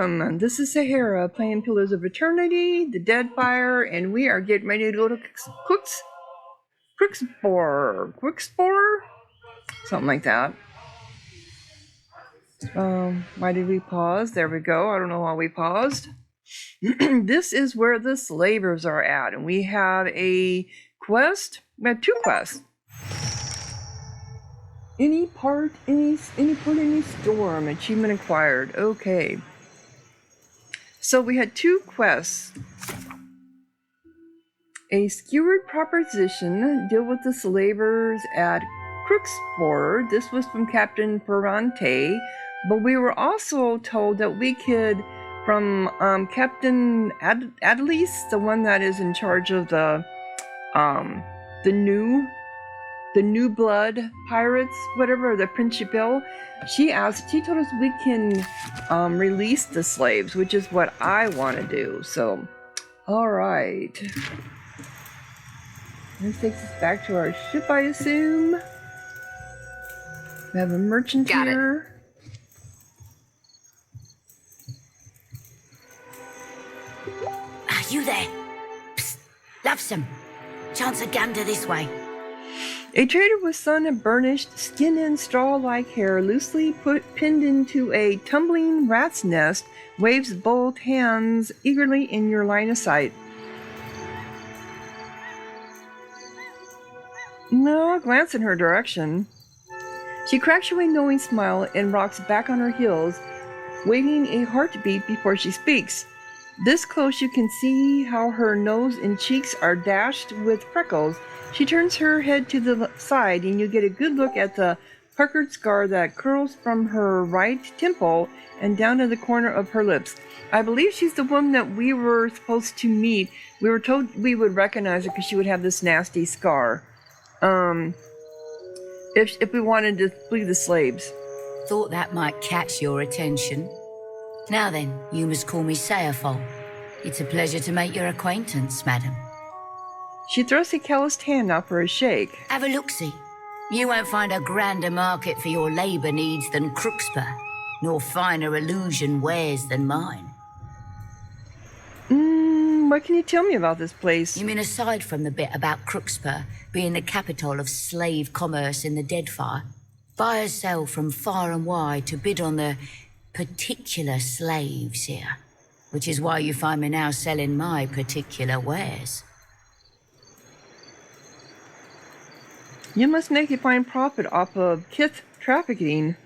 welcome. This is Sahara playing Pillars of Eternity, the Deadfire, and we are getting ready to go to Ccrookspuir? Something like that. Why did we pause? There we go. I don't know why we paused. This is where the slavers are at, and we have a quest. We have two quests. Any port, any storm, achievement acquired. Okay. So we had two quests. A skewered proposition, deal with the slavers at Ccrookspuir. This was from Captain Perante, but we were also told that we could, from Captain Adelis, the one that is in charge of the new blood pirates, whatever, the Principal. She told us we can release the slaves, which is what I want to do. So, all right. This takes us back to our ship, I assume. We have a merchant here. Are you there? Psst, Lovesome. Chance a gander this way. A trader with sun-burnished skin and straw-like hair, loosely pinned into a tumbling rat's nest, waves both hands eagerly in your line of sight. No, glance in her direction. She cracks you a knowing smile and rocks back on her heels, waiting a heartbeat before she speaks. This close you can see how her nose and cheeks are dashed with freckles. She turns her head to the side and you get a good look at the puckered scar that curls from her right temple and down to the corner of her lips. I believe she's the woman that we were supposed to meet. We were told we would recognize her because she would have this nasty scar. If we wanted to flee the slaves. Thought that might catch your attention. Now then, you must call me Serefan. It's a pleasure to make your acquaintance, madam. She throws a calloused hand out for a shake. Have a look-see. You won't find a grander market for your labour needs than Ccrookspuir, nor finer illusion wares than mine. What can you tell me about this place? You mean aside from the bit about Ccrookspuir being the capital of slave commerce in the Deadfire, buyers sell from far and wide to bid on the particular slaves here, which is why you find me now selling my particular wares. You must make a fine profit off of kith trafficking.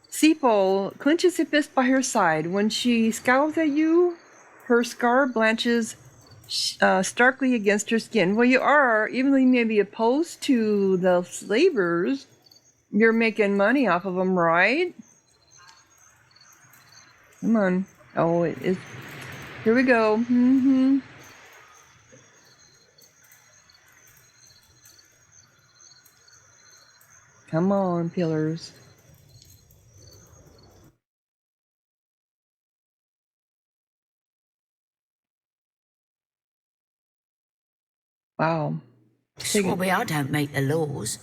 Sepal clenches a fist by her side. When she scowls at you, her scar blanches starkly against her skin. Well, you are, even though you may be opposed to the slavers, you're making money off of them, right? Come on. Oh, it is. Here we go. Come on, pillars. Wow. Swabby, I don't make the laws.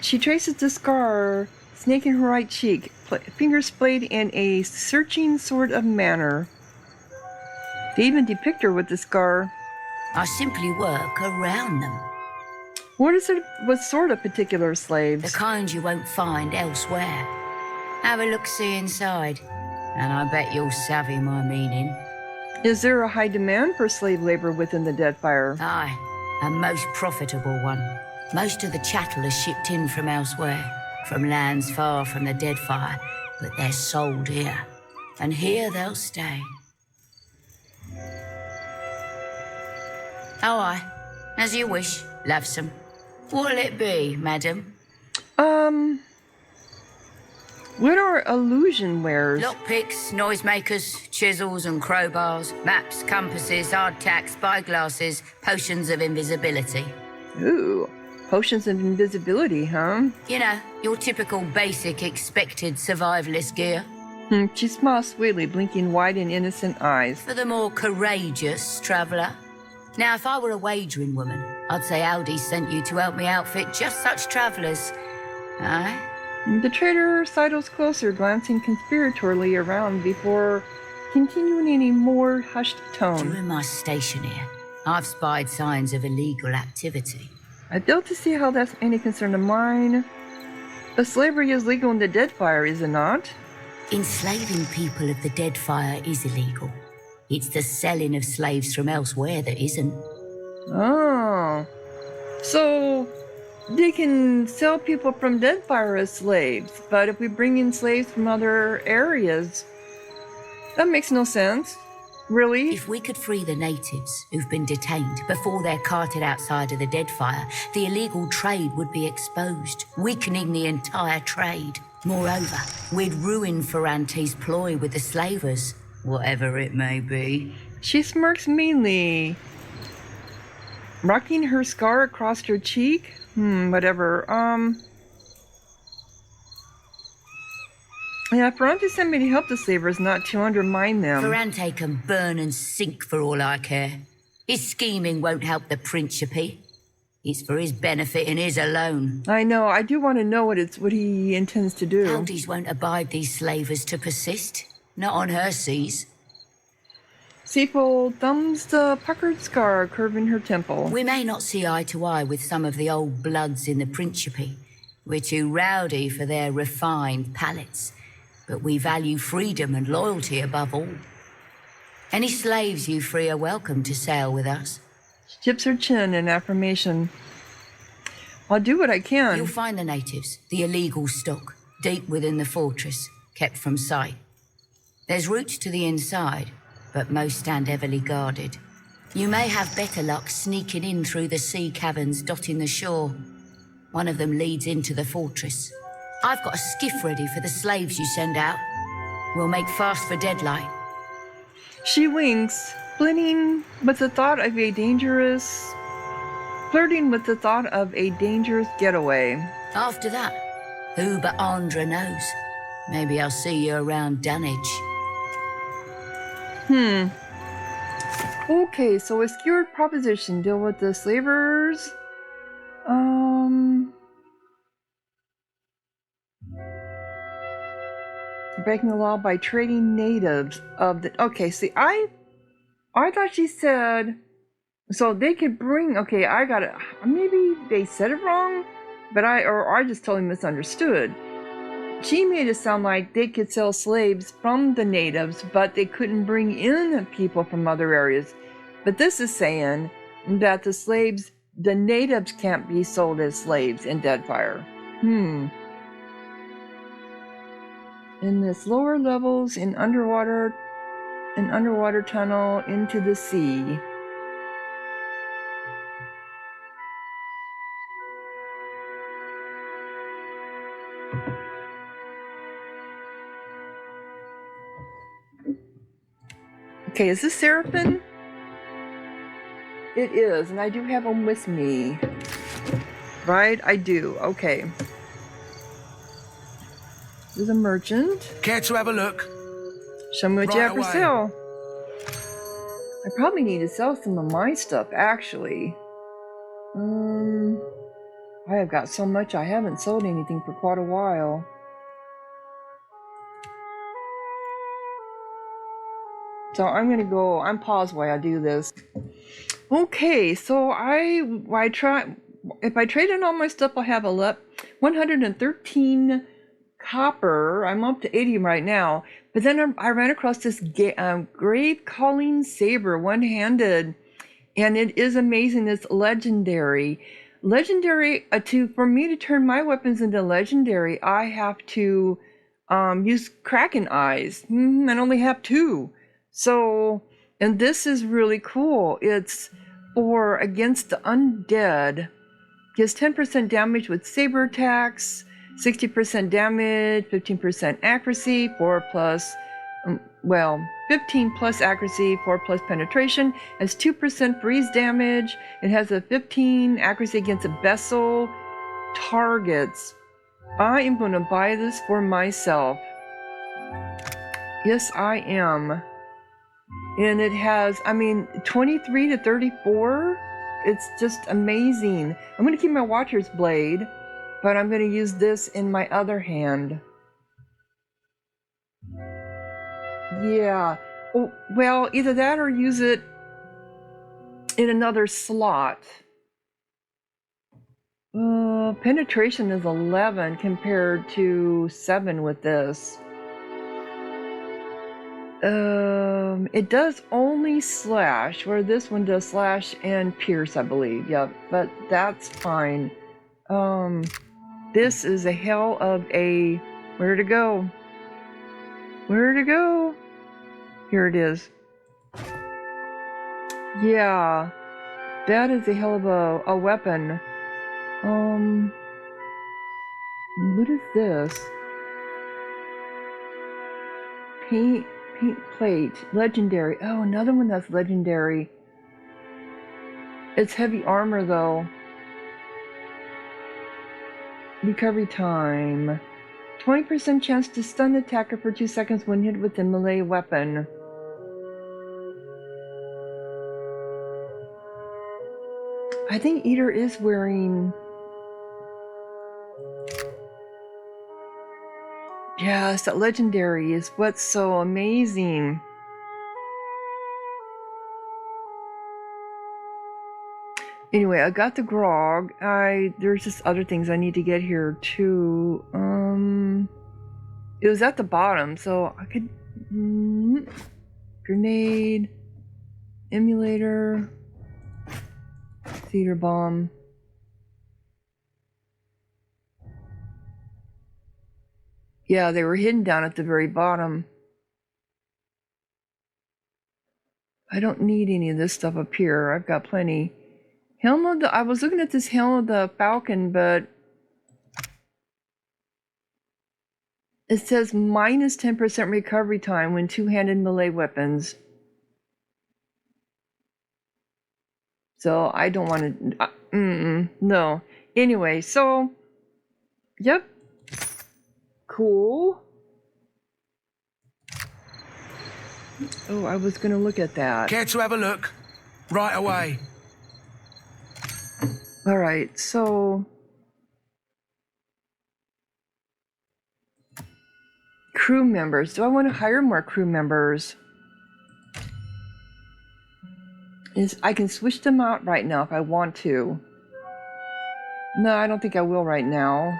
She traces the scar, snake in her right cheek, fingers splayed in a searching sort of manner. They even depict her with the scar. I simply work around them. What sort of particular slaves? The kind you won't find elsewhere. Have a look-see inside, and I bet you'll savvy my meaning. Is there a high demand for slave labor within the Deadfire? Aye, a most profitable one. Most of the chattel is shipped in from elsewhere, from lands far from the Deadfire, but they're sold here, and here they'll stay. Oh, aye, as you wish, Lovesome. What'll it be, madam? What are illusion wares? Lockpicks, noisemakers, chisels and crowbars, maps, compasses, hardtack, spyglasses, potions of invisibility. Ooh, potions of invisibility, huh? You know, your typical basic expected survivalist gear. She smiles sweetly, blinking wide and innocent eyes. For the more courageous traveller. Now, if I were a wagering woman, I'd say Aldi sent you to help me outfit just such travellers. Aye? The trader sidles closer, glancing conspiratorially around before continuing in a more hushed tone. During my station here, I've spied signs of illegal activity. I fail to see how that's any concern of mine. But slavery is legal in the Deadfire, is it not? Enslaving people of the Deadfire is illegal. It's the selling of slaves from elsewhere that isn't. Oh. So they can sell people from Deadfire as slaves, but if we bring in slaves from other areas, that makes no sense. Really? If we could free the natives who've been detained before they're carted outside of the Deadfire, the illegal trade would be exposed, weakening the entire trade. Moreover, we'd ruin Ferrante's ploy with the slavers, whatever it may be. She smirks meanly, rocking her scar across her cheek. Whatever. Yeah, Ferrante sent me to help the slavers, not to undermine them. Ferrante can burn and sink for all I care. His scheming won't help the Principe. It's for his benefit and his alone. I know. I do want to know what he intends to do. Aldis won't abide these slavers to persist. Not on her seas. Sepal thumbs the puckered scar curving her temple. We may not see eye to eye with some of the old bloods in the Principe. We're too rowdy for their refined palates. But we value freedom and loyalty above all. Any slaves you free are welcome to sail with us. She tips her chin in affirmation. I'll do what I can. You'll find the natives, the illegal stock, deep within the fortress, kept from sight. There's routes to the inside, but most stand heavily guarded. You may have better luck sneaking in through the sea caverns dotting the shore. One of them leads into the fortress. I've got a skiff ready for the slaves you send out. We'll make fast for daylight. She winks, flirting with the thought of a dangerous getaway. After that, who but Andra knows? Maybe I'll see you around Dunwich. Okay, so a skewered proposition. Deal with the slavers. Breaking the law by trading natives of the... Okay, see, I thought she said... So they could bring... Okay, I got it. Maybe they said it wrong, but I just totally misunderstood. She made it sound like they could sell slaves from the natives, but they couldn't bring in people from other areas. But this is saying that the natives can't be sold as slaves in Deadfire. In this lower levels, an underwater tunnel into the sea. Okay, is this Serefan? It is, and I do have him with me. Right? I do. Okay. There's a merchant. Care to have a look? Show me what you have for away. sale. I probably need to sell some of my stuff, actually. I have got so much I haven't sold anything for quite a while. So I'm gonna go. I'm paused while I do this. Okay, so if I trade in all my stuff, I'll have 113 copper. I'm up to 80 right now. But then I ran across this grave calling saber, one-handed, and it is amazing. It's legendary. For me to turn my weapons into legendary, I have to use Kraken eyes. I only have 2. So, and this is really cool. It's for against the undead. Gives 10% damage with saber attacks, 60% damage, 15% accuracy, 15 plus accuracy, 4 plus penetration. Has 2% freeze damage. It has a 15 accuracy against a vessel targets. I am going to buy this for myself. Yes, I am. And it has, 23 to 34 It's just amazing. I'm going to keep my Watcher's Blade, but I'm going to use this in my other hand. Yeah. Oh, well, either that or use it in another slot. Penetration is 11 compared to 7 with this. It does only slash, where this one does slash and pierce, I believe. Yep, but that's fine. This is a hell of a... Where to go? Where to go? Here it is. Yeah, that is a hell of a weapon. What is this? Paint plate, legendary. Oh, another one that's legendary. It's heavy armor though. Recovery time. 20% chance to stun the attacker for 2 seconds when hit with a melee weapon. I think Eater is wearing... Yes, that legendary is what's so amazing. Anyway, I got the grog. There's just other things I need to get here too. It was at the bottom, so I could... Grenade. Emulator. Theater bomb. Yeah, they were hidden down at the very bottom. I don't need any of this stuff up here. I've got plenty. Helm of the... I was looking at this Helm of the Falcon, but... It says minus 10% recovery time when two-handed melee weapons. So I don't want to... no. Anyway, so... Yep. Cool. Oh, I was going to look at that. Care to have a look? Right away. All right, so... Crew members. Do I want to hire more crew members? I can switch them out right now if I want to. No, I don't think I will right now.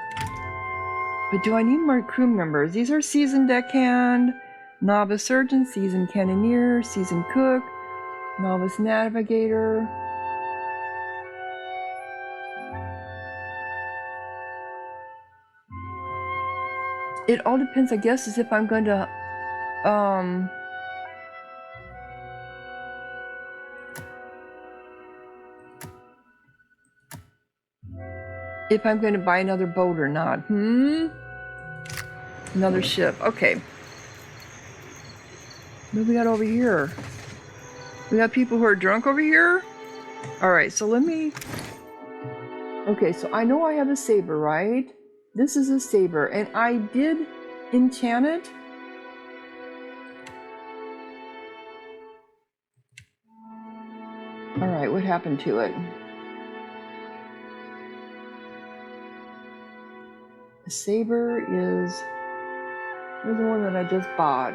But do I need more crew members? These are seasoned deckhand, novice surgeon, seasoned cannoneer, seasoned cook, novice navigator. It all depends, I guess, as if I'm going to, if I'm going to buy another boat or not. Another ship. Okay. What do we got over here? We got people who are drunk over here? Alright, so let me... Okay, so I know I have a saber, right? This is a saber, and I did enchant it. Alright, what happened to it? The saber is... Here's the one that I just bought.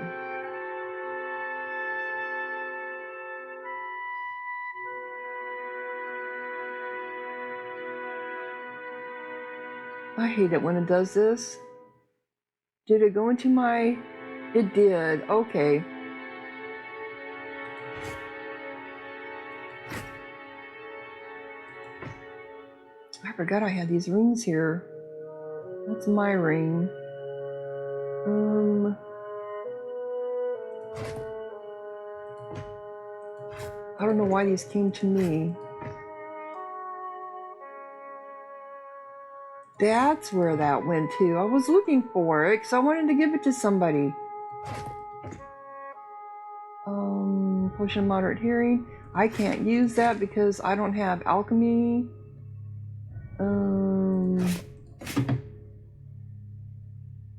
I hate it when it does this. Did it go into my... It did. Okay. I forgot I had these rings here. That's my ring. I don't know why these came to me. That's where that went to. I was looking for it because I wanted to give it to somebody. Potion of moderate hearing. I can't use that because I don't have alchemy.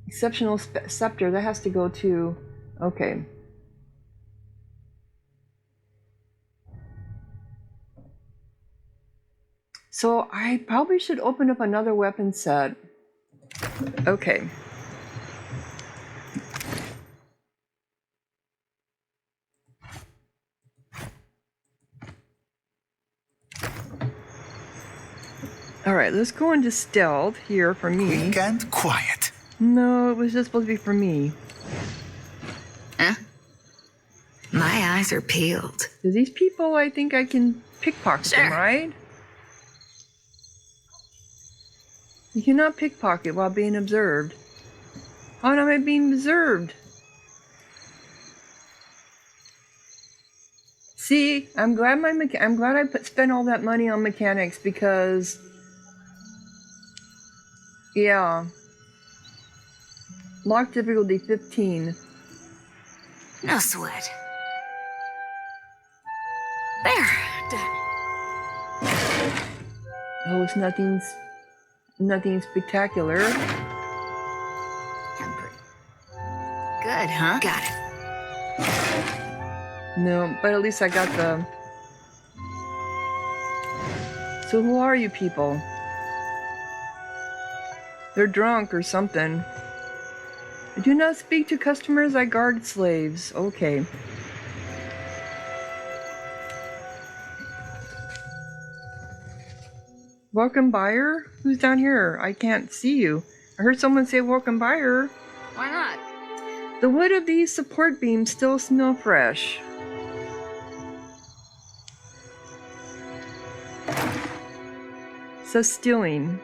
Exceptional scepter. That has to go to... Okay. So I probably should open up another weapon set. Okay. Alright, let's go into stealth here for me. Quick and quiet. No, it was just supposed to be for me. Huh? My eyes are peeled. Because these people, I think I can pickpocket them, Sure. right? You cannot pickpocket while being observed. How am I being observed? See, I'm glad I spent all that money on mechanics because, yeah, lock difficulty 15. No sweat. There. Done. Oh, it's nothing spectacular. Temper. Good, huh? Got it. No, but at least I got the... So who are you people? They're drunk or something. I do not speak to customers, I guard slaves. Okay. Welcome buyer? Who's down here? I can't see you. I heard someone say welcome buyer. Why not? The wood of these support beams still smell fresh. Says stealing.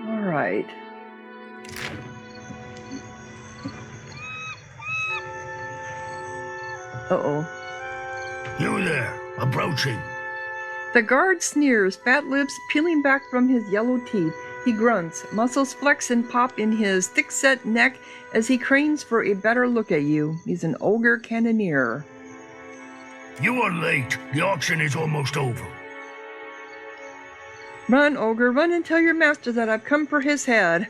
Alright. Uh-oh. You there, approaching. The guard sneers, fat lips peeling back from his yellow teeth. He grunts, muscles flex and pop in his thick-set neck as he cranes for a better look at you. He's an ogre cannoneer. You are late. The auction is almost over. Run, ogre, run and tell your master that I've come for his head.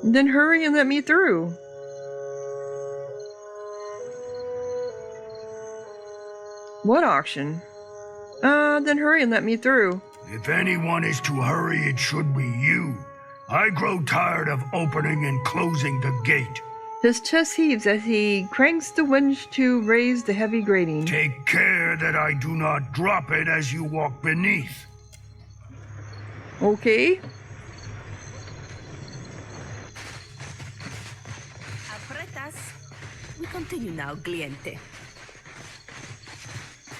Then hurry and let me through. What auction? Then hurry and let me through. If anyone is to hurry, it should be you. I grow tired of opening and closing the gate. His chest heaves as he cranks the winch to raise the heavy grating. Take care that I do not drop it as you walk beneath. Okay. Apretas. We continue now, cliente.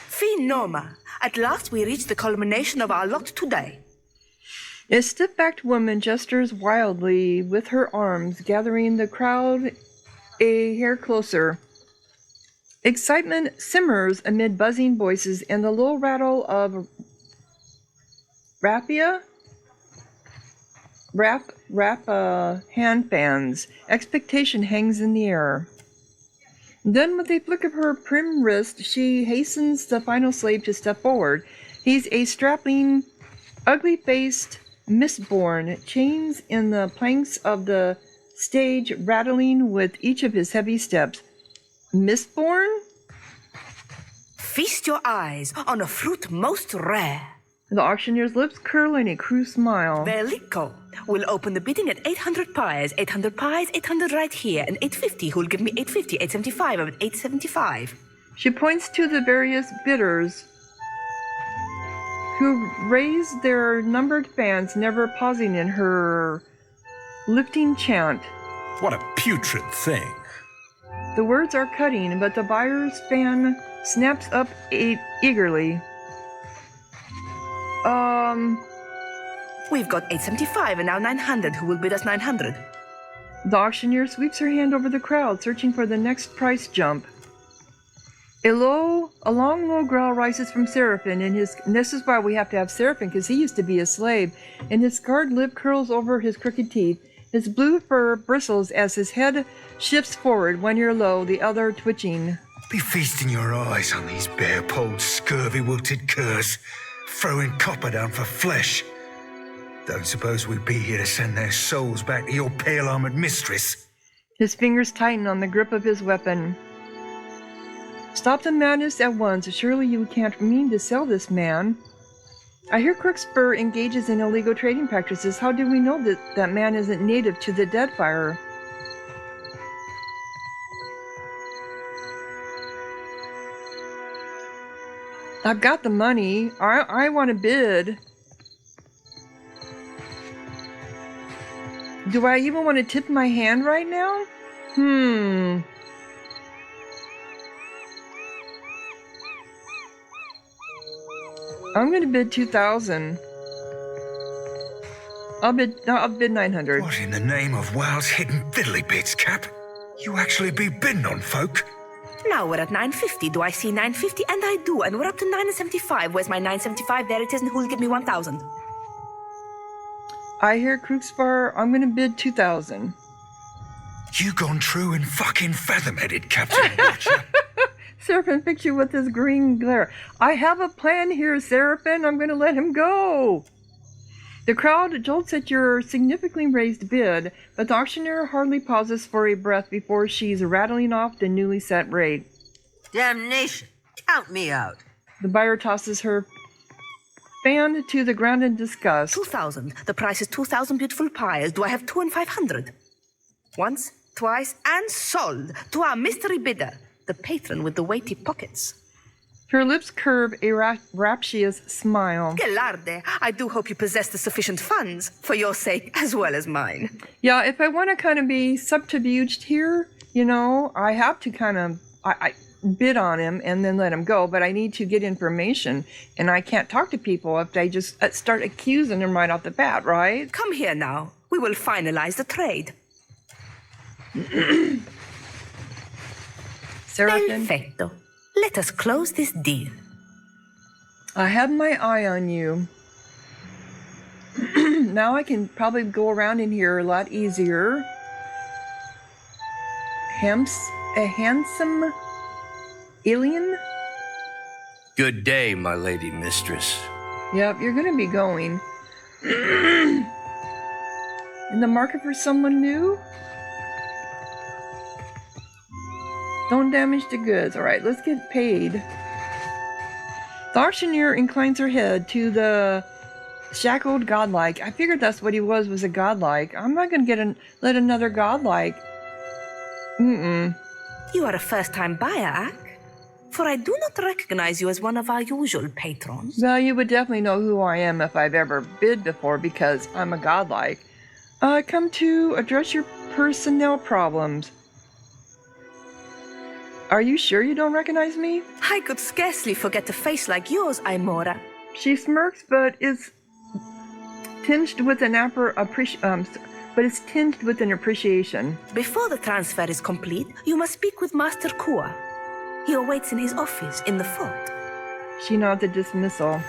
Phenoma. At last we reach the culmination of our lot today. A stiff-backed woman gestures wildly with her arms, gathering the crowd a hair closer. Excitement simmers amid buzzing voices and the low rattle of hand fans. Expectation hangs in the air. Then, with a flick of her prim wrist, she hastens the final slave to step forward. He's a strapping, ugly-faced Mistborn, chains in the planks of the stage rattling with each of his heavy steps. Mistborn? Feast your eyes on a fruit most rare. The auctioneer's lips curl in a cruel smile. Belico will open the bidding at 800 pies. 800 pies, 800 right here, and 850. Who'll give me 850, 875, and 875. She points to the various bidders who raise their numbered fans, never pausing in her lifting chant. What a putrid thing. The words are cutting, but the buyer's fan snaps up eagerly. We've got 875 and now 900. Who will bid us 900? The auctioneer sweeps her hand over the crowd, searching for the next price jump. A long, low growl rises from Serefan, and this is why we have to have Serefan, because he used to be a slave, and his scarred lip curls over his crooked teeth. His blue fur bristles as his head shifts forward, one ear low, the other twitching. Be feasting your eyes on these bare-polled, scurvy-wilted curs, throwing copper down for flesh. Don't suppose we'd be here to send their souls back to your pale-armored mistress. His fingers tighten on the grip of his weapon. Stop the madness at once. Surely you can't mean to sell this man. I hear Ccrookspuir engages in illegal trading practices. How do we know that that man isn't native to the Deadfire? I've got the money. I want to bid. Do I even want to tip my hand right now? I'm going to bid 2,000. I'll bid 900. What in the name of WoW's hidden fiddly bits, Cap? You actually be bidding on folk? Now we're at 950. Do I see 950? And I do. And we're up to 975. Where's my 975? There it is. And who'll give me 1,000? I hear Ccrookspuir. I'm going to bid 2,000. You gone true and fucking fathom-headed, Captain Watcher. Serefan picks you with his green glare. I have a plan here, Serefan. I'm going to let him go. The crowd jolts at your significantly raised bid, but the auctioneer hardly pauses for a breath before she's rattling off the newly set rate. Damnation! Count me out. The buyer tosses her fan to the ground in disgust. 2,000. The price is 2,000 beautiful pyres. Do I have 2 and 500? Once, twice, and sold to our mystery bidder, the patron with the weighty pockets. Her lips curve a rapturous smile. Gelarde, I do hope you possess the sufficient funds, for your sake as well as mine. Yeah, if I want to kind of be subterfuged here, you know, I have to kind of I bid on him and then let him go, but I need to get information, and I can't talk to people if they just start accusing him right off the bat, right? Come here now. We will finalize the trade. Serefan, Perfecto. Let us close this deal. I have my eye on you. Now I can probably go around in here a lot easier. A handsome alien? Good day, my lady mistress. Yep, you're gonna be going. In the market for someone new? Don't damage the goods. Alright, let's get paid. The auctioneer inclines her head to the shackled godlike. I figured that's what he was a godlike. I'm not gonna let another godlike. You are a first-time buyer, Ak? For I do not recognize you as one of our usual patrons. Well, you would definitely know who I am if I've ever bid before, because I'm a godlike. Come to address your personnel problems. Are you sure you don't recognize me? I could scarcely forget a face like yours, Aimora. She smirks, but is tinged with an appreciation. Before the transfer is complete, you must speak with Master Kua. He awaits in his office in the fort. She nods a dismissal.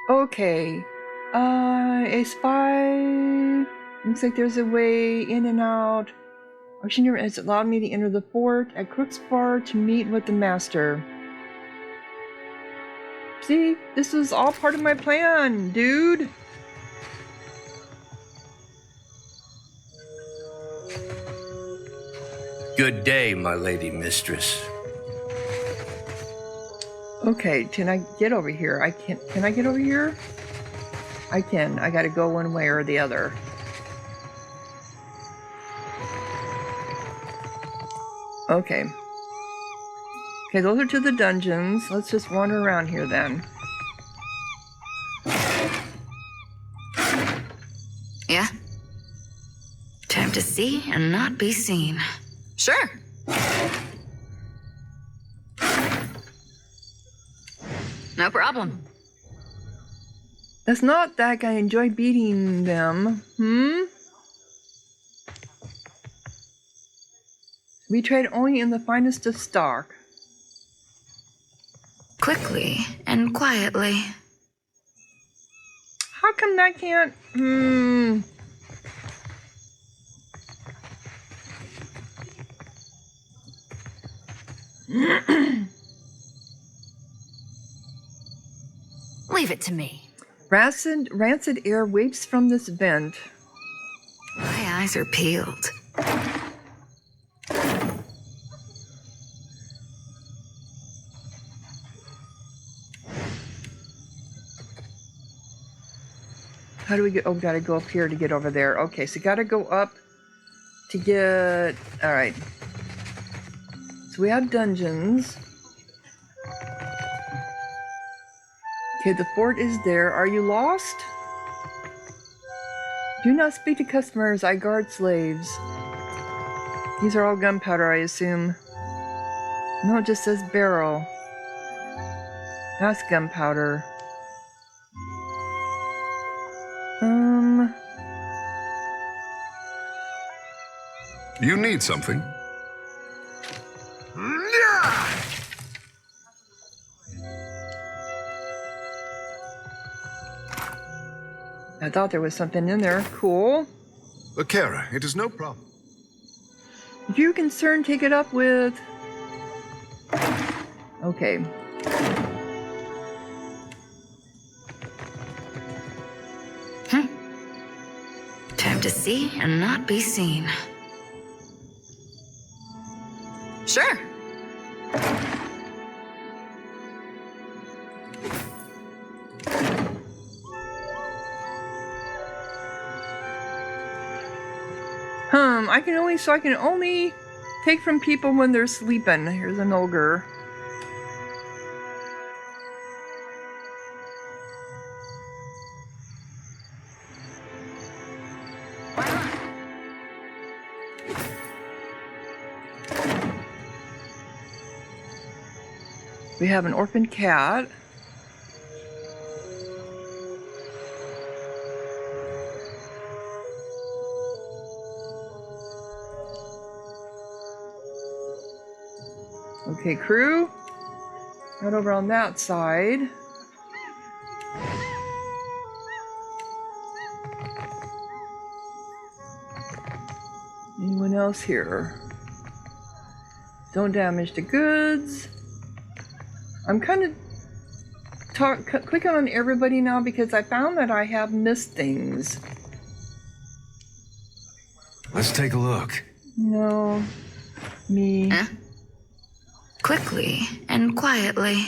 Okay. A spy. Looks like there's a way in and out. Auctioneer has allowed me to enter the fort at Ccrookspuir to meet with the master. See, this was all part of my plan, dude. Good day, my lady mistress. Okay, can I get over here? Can I get over here? I can. I gotta go one way or the other. Okay. Okay, those are to the dungeons. Let's just wander around here then. Yeah? Time to see and not be seen. Sure. No problem. It's not that I enjoy beating them. We trade only in the finest of stock. Quickly and quietly. How come that can't? Leave it to me. Rancid air wafts from this vent. My eyes are peeled. How do we get? Oh, gotta go up here to get over there. Okay, so gotta go up to get. All right. So we have dungeons. Okay, the fort is there. Are you lost? Do not speak to customers. I guard slaves. These are all gunpowder, I assume. No, it just says barrel. That's gunpowder. You need something? I thought there was something in there. Cool. Kara, it is no problem. If you're concerned, take it up with... Okay. Time to see and not be seen. Sure. I can only take from people when they're sleeping. Here's an ogre. We have an orphan cat. Okay, crew. Right over on that side. Anyone else here? Don't damage the goods. I'm kind of clicking on everybody now because I found that I have missed things. Let's take a look. No. Me. Huh? Quickly and quietly.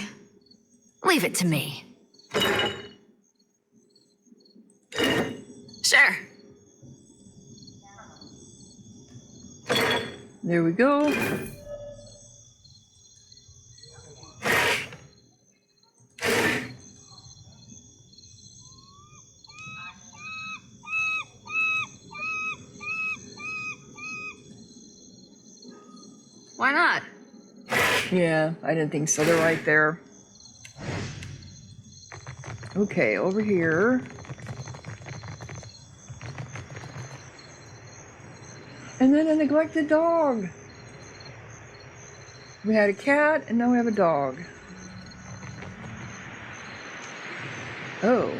Leave it to me. Sure. There we go. Why not? Yeah, I didn't think so. They're right there. Okay, over here. And then a neglected dog. We had a cat, and now we have a dog. Oh.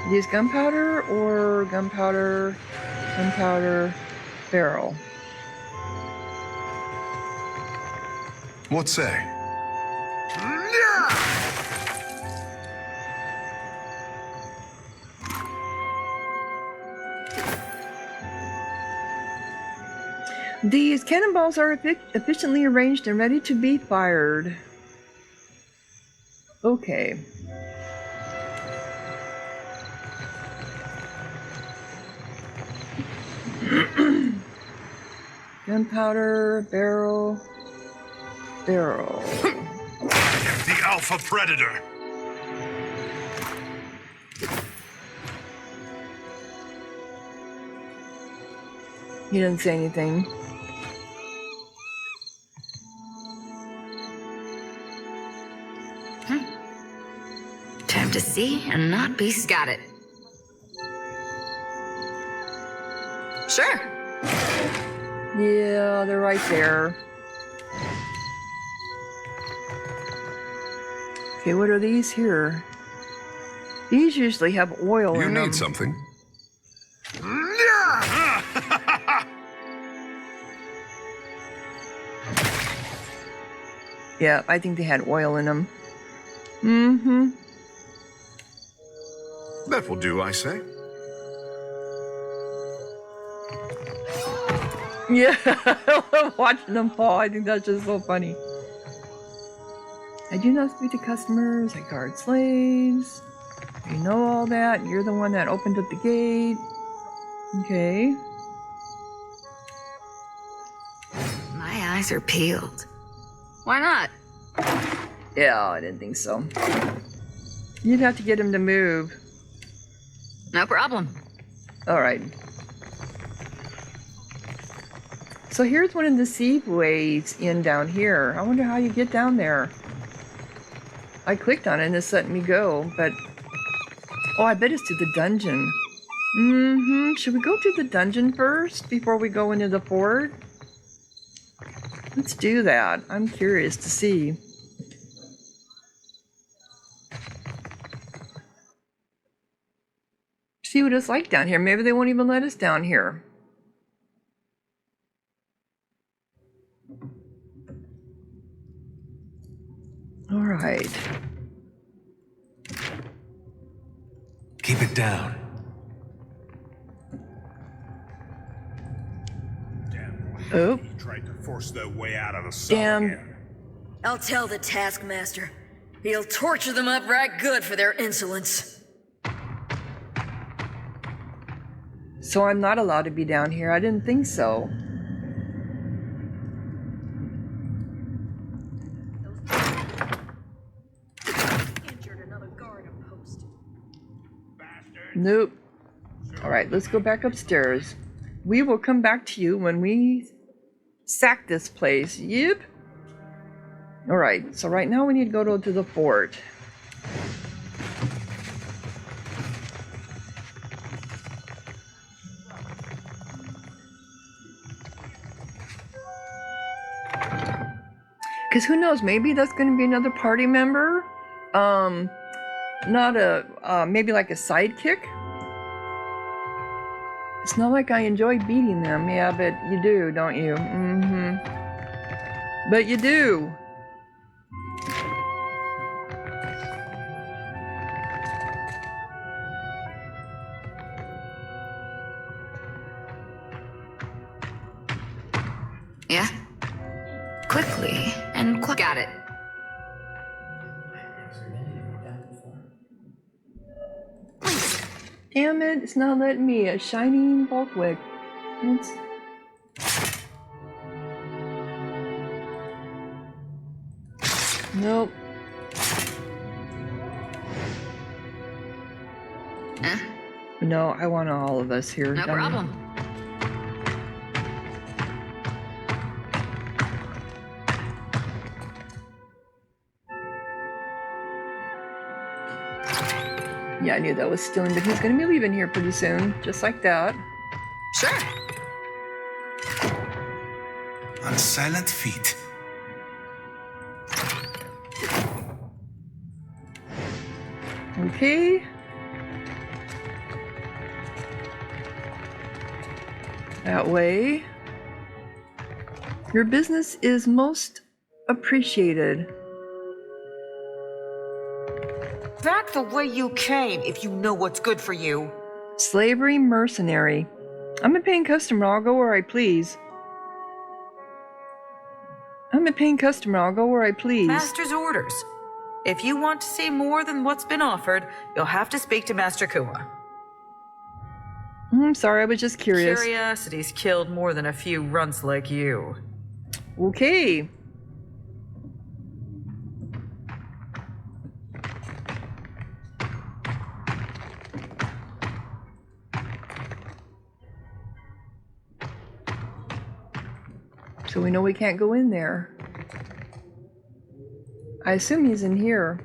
Use gunpowder or gunpowder barrel? What say? These cannonballs are efficiently arranged and ready to be fired. Okay. Gunpowder, barrel. The Alpha Predator. He didn't say anything. Time to see and not be... Got it. Sure. Yeah, they're right there. Okay, what are these here? These usually have oil in them. You need something? Yeah, I think they had oil in them. Mm-hmm. That will do, I say. Yeah, watching them fall, I think that's just so funny. I do not speak to customers, I guard slaves. You know all that, you're the one that opened up the gate. Okay. My eyes are peeled. Why not? Yeah, I didn't think so. You'd have to get him to move. No problem. Alright. So here's one of the seaways in down here. I wonder how you get down there. I clicked on it and it's letting me go, but... Oh, I bet it's to the dungeon. Mm-hmm. Should we go through the dungeon first before we go into the fort? Let's do that. I'm curious to see. See what it's like down here. Maybe they won't even let us down here. All right. Keep it down. Oh. Tried to force their way out of the sun. Damn. I'll tell the taskmaster. He'll torture them up right good for their insolence. So I'm not allowed to be down here. I didn't think so. Nope. All right, let's go back upstairs. We will come back to you when we sack this place. Yep. All right, so right now we need to go to the fort. Because who knows, maybe that's going to be another party member. Not a, maybe like a sidekick. It's not like I enjoy beating them. Yeah, but you do, don't you? Mm-hmm. But you do. Yeah? Quickly and got it. Damn it, it's not letting me. A shining bulkwick. It's... Nope. Huh? No, I want all of us here. No problem. Yeah, I knew that was stealing, but he's going to be leaving here pretty soon, just like that. Sure. On silent feet. Okay. That way. Your business is most appreciated. Back the way you came, if you know what's good for you. Slavery mercenary. I'm a paying customer, I'll go where I please. I'm a paying customer, I'll go where I please. Master's orders. If you want to see more than what's been offered, you'll have to speak to Master Kua. I'm sorry, I was just curious. Curiosity's killed more than a few runts like you. Okay. So we know we can't go in there. I assume he's in here.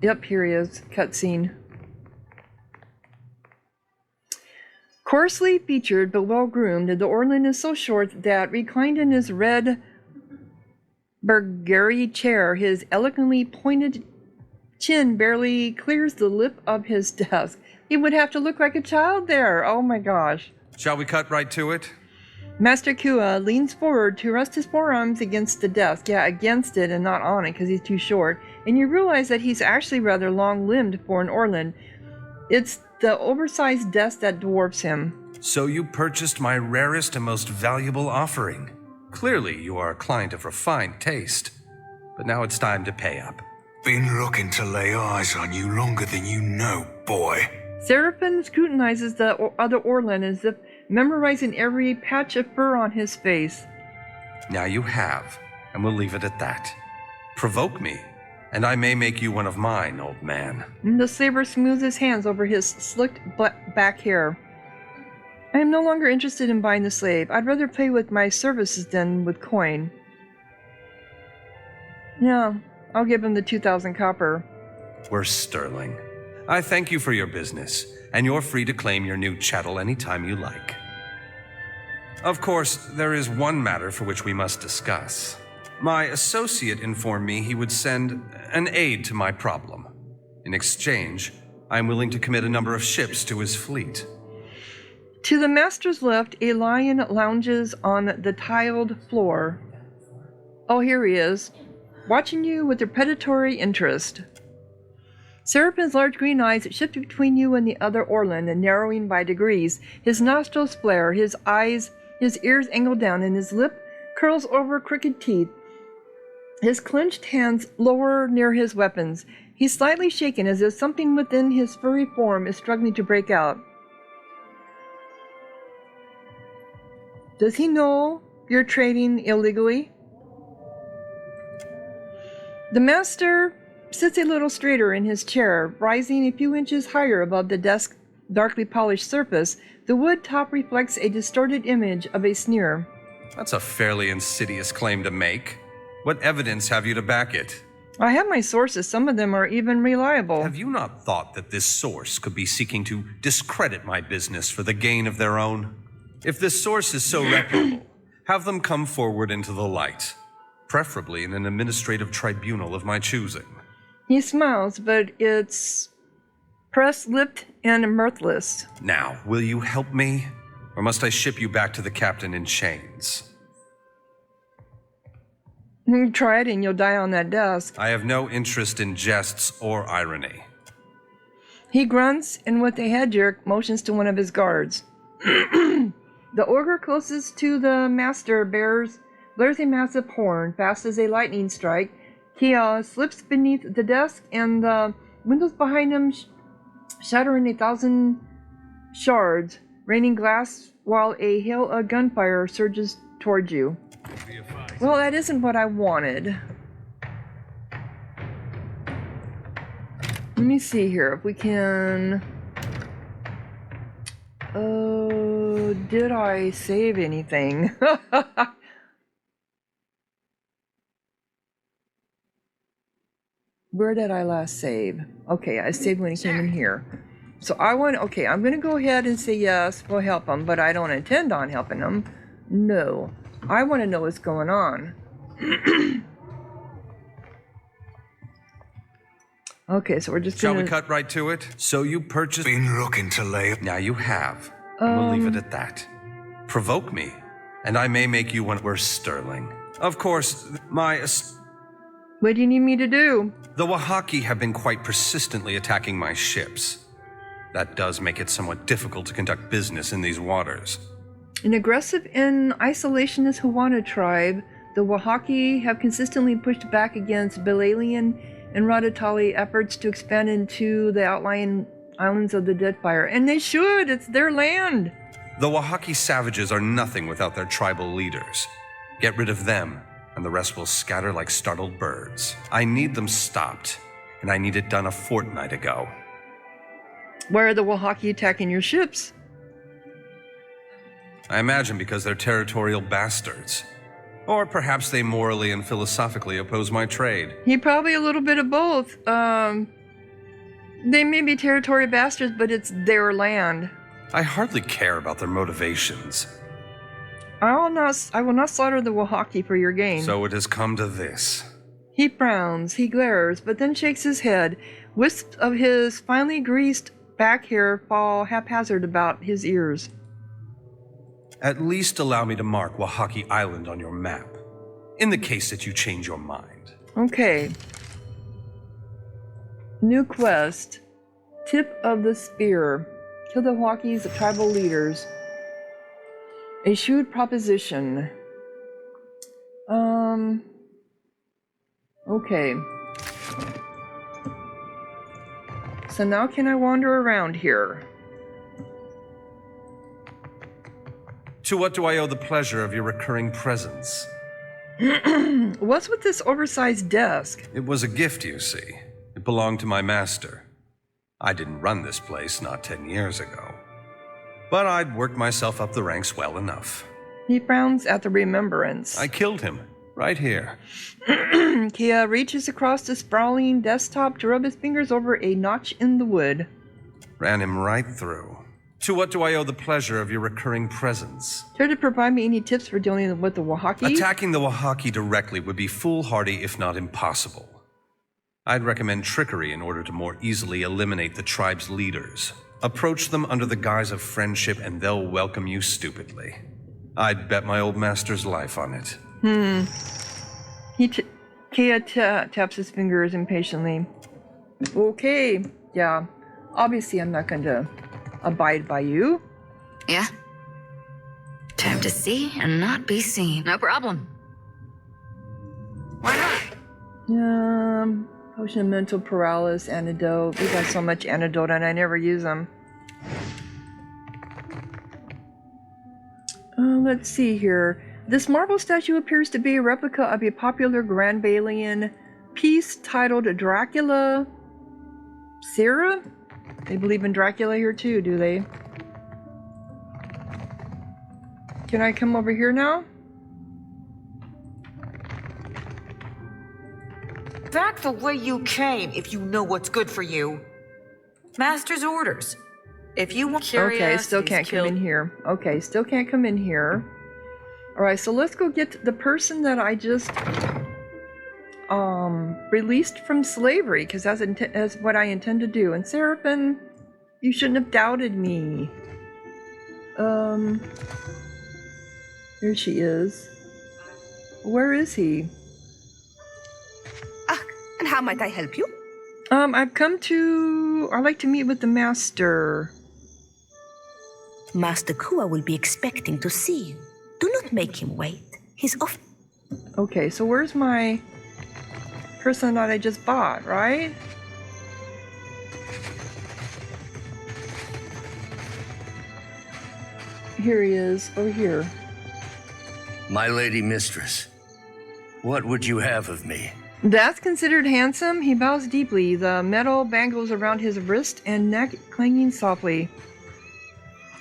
Yep, here he is. Cutscene. Coarsely featured but well groomed, the Orlin is so short that reclined in his red Burgari chair, his elegantly pointed chin barely clears the lip of his desk. He would have to look like a child there. Oh my gosh. Shall we cut right to it? Master Kua leans forward to rest his forearms against the desk. Yeah, against it and not on it because he's too short. And you realize that he's actually rather long-limbed for an Orlan. It's the oversized desk that dwarfs him. So you purchased my rarest and most valuable offering. Clearly you are a client of refined taste. But now it's time to pay up. Been looking to lay eyes on you longer than you know, boy. Serefan scrutinizes the other Orlan as if memorizing every patch of fur on his face. Now you have, and we'll leave it at that. Provoke me, and I may make you one of mine, old man. The slaver smooths his hands over his slicked back hair. I am no longer interested in buying the slave. I'd rather play with my services than with coin. Yeah, I'll give him the 2,000 copper. We're sterling. I thank you for your business, and you're free to claim your new chattel anytime you like. Of course, there is one matter for which we must discuss. My associate informed me he would send an aid to my problem. In exchange, I am willing to commit a number of ships to his fleet. To the master's left, a lion lounges on the tiled floor. Oh, here he is, watching you with a predatory interest. Serefan's large green eyes shift between you and the other Orlan, and narrowing by degrees. His nostrils flare, his ears angle down, and his lip curls over crooked teeth. His clenched hands lower near his weapons. He's slightly shaken, as if something within his furry form is struggling to break out. Does he know you're trading illegally? The master sits a little straighter in his chair, rising a few inches higher above the desk's darkly polished surface. The wood top reflects a distorted image of a sneer. That's a fairly insidious claim to make. What evidence have you to back it? I have my sources. Some of them are even reliable. Have you not thought that this source could be seeking to discredit my business for the gain of their own? If this source is so reputable, have them come forward into the light, preferably in an administrative tribunal of my choosing. He smiles, but it's press-lipped and mirthless. Now, will you help me? Or must I ship you back to the captain in chains? You try it and you'll die on that desk. I have no interest in jests or irony. He grunts and with a head jerk motions to one of his guards. The ogre closest to the master blares a massive horn, fast as a lightning strike. He slips beneath the desk, and the windows behind him shatter in 1,000 shards, raining glass while a hail of gunfire surges towards you. Well, that isn't what I wanted. Let me see here if we can... did I save anything? Where did I last save? Okay, I saved when he came in here. So I'm going to go ahead and say yes, we'll help him, but I don't intend on helping him. No. I want to know what's going on. Okay, so we're just Shall we cut right to it? So you purchased... Been looking to lay... Now you have. We'll leave it at that. Provoke me, and I may make you one worse sterling. Of course, What do you need me to do? The Wahaki have been quite persistently attacking my ships. That does make it somewhat difficult to conduct business in these waters. An aggressive and isolationist Hawana tribe, the Wahaki have consistently pushed back against Belalian and Radatali efforts to expand into the outlying islands of the Deadfire. And they should! It's their land! The Wahaki savages are nothing without their tribal leaders. Get rid of them, and the rest will scatter like startled birds. I need them stopped, and I need it done a fortnight ago. Why are the Wahaki attacking your ships? I imagine because they're territorial bastards. Or perhaps they morally and philosophically oppose my trade. Probably a little bit of both. They may be territorial bastards, but it's their land. I hardly care about their motivations. I will not slaughter the Wahaki for your gain. So it has come to this. He frowns, he glares, but then shakes his head. Wisps of his finely greased back hair fall haphazard about his ears. At least allow me to mark Wahaki Island on your map, in the case that you change your mind. Okay. New quest. Tip of the Spear. Kill the Wahaki's tribal leaders. A shrewd proposition. Okay. So now can I wander around here? To what do I owe the pleasure of your recurring presence? What's with this oversized desk? It was a gift, you see. It belonged to my master. I didn't run this place not 10 years ago. But I'd worked myself up the ranks well enough. He frowns at the remembrance. I killed him, right here. Kia reaches across the sprawling desktop to rub his fingers over a notch in the wood. Ran him right through. To what do I owe the pleasure of your recurring presence? Care to provide me any tips for dealing with the Wahaki? Attacking the Wahaki directly would be foolhardy, if not impossible. I'd recommend trickery in order to more easily eliminate the tribe's leaders. Approach them under the guise of friendship and they'll welcome you stupidly. I'd bet my old master's life on it. Kia taps his fingers impatiently. Okay, yeah. Obviously I'm not going to abide by you. Yeah? Time to see and not be seen. No problem. Why not? Potion of mental paralysis, antidote. We got so much antidote and I never use them. Let's see here. This marble statue appears to be a replica of a popular Grand Balian piece titled Dracula. Sarah? They believe in Dracula here too, do they? Can I come over here now? Back the way you came if you know what's good for you. Master's orders. If you want Okay, still can't come in here. Okay, still can't come in here. Alright, so let's go get the person that I just released from slavery, because that's what I intend to do. And Serefan, you shouldn't have doubted me. Here she is. Where is he? And how might I help you? I'd like to meet with the master. Master Kua will be expecting to see you. Do not make him wait. He's off. Okay, so where's my person that I just bought, right? Here he is, over here. My lady mistress, what would you have of me? That's considered handsome. He bows deeply, the metal bangles around his wrist and neck clanging softly.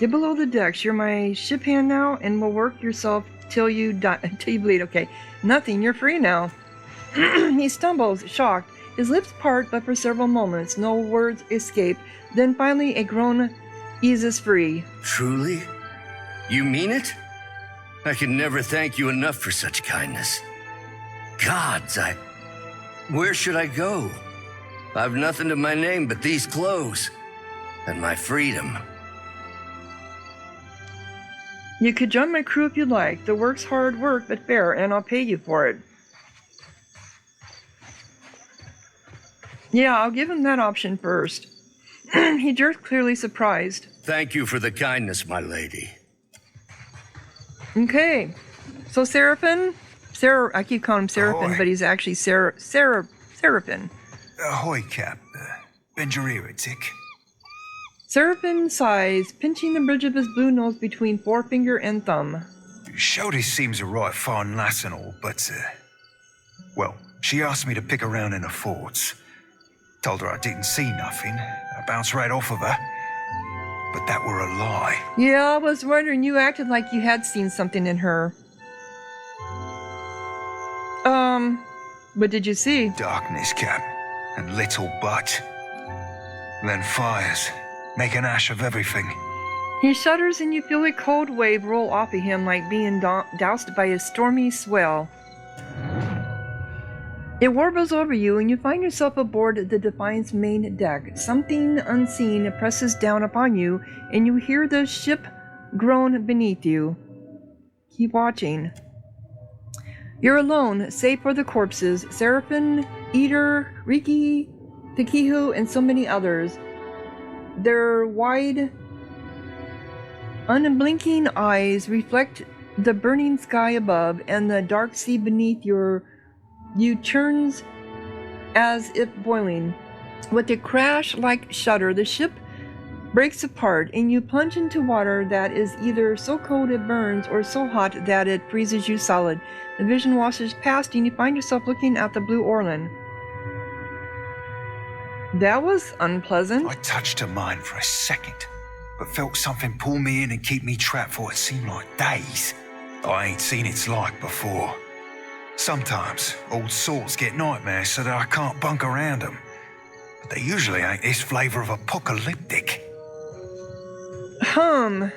Get below the decks. You're my ship hand now, and will work yourself till you die, until you bleed. Okay, nothing. You're free now. He stumbles, shocked. His lips part, but for several moments, no words escape. Then finally, a groan eases free. Truly? You mean it? I can never thank you enough for such kindness. Gods, where should I go? I've nothing to my name but these clothes and my freedom. You could join my crew if you'd like. The work's hard work, but fair, and I'll pay you for it. Yeah, I'll give him that option first. He jerks, clearly surprised. Thank you for the kindness, my lady. Okay, so Serefan? I keep calling him Serefan, Ahoy. but he's actually Serefan. Ahoy, Cap. Bend your ear a tick. Serefan sighs, pinching the bridge of his blue nose between forefinger and thumb. Shody seems a right fine lass and all, but, well, she asked me to pick around in the forts. Told her I didn't see nothing. I bounced right off of her. But that were a lie. Yeah, I was wondering, you acted like you had seen something in her. What did you see? Darkness, Cap, and little but. Then fires, make an ash of everything. He shudders and you feel a cold wave roll off of him like being doused by a stormy swell. It warbles over you and you find yourself aboard the Defiant's main deck. Something unseen presses down upon you and you hear the ship groan beneath you. Keep watching. You're alone, save for the corpses. Serefan, Eater, Riki, Takihu, and so many others. Their wide, unblinking eyes reflect the burning sky above, and the dark sea beneath you churns as if boiling. With a crash-like shudder, the ship breaks apart, and you plunge into water that is either so cold it burns or so hot that it freezes you solid. The vision washes past, and you find yourself looking at the blue Orlan. That was unpleasant. I touched her mind for a second, but felt something pull me in and keep me trapped for what seemed like days. I ain't seen its like before. Sometimes old salts get nightmares so that I can't bunk around them, but they usually ain't this flavor of apocalyptic. I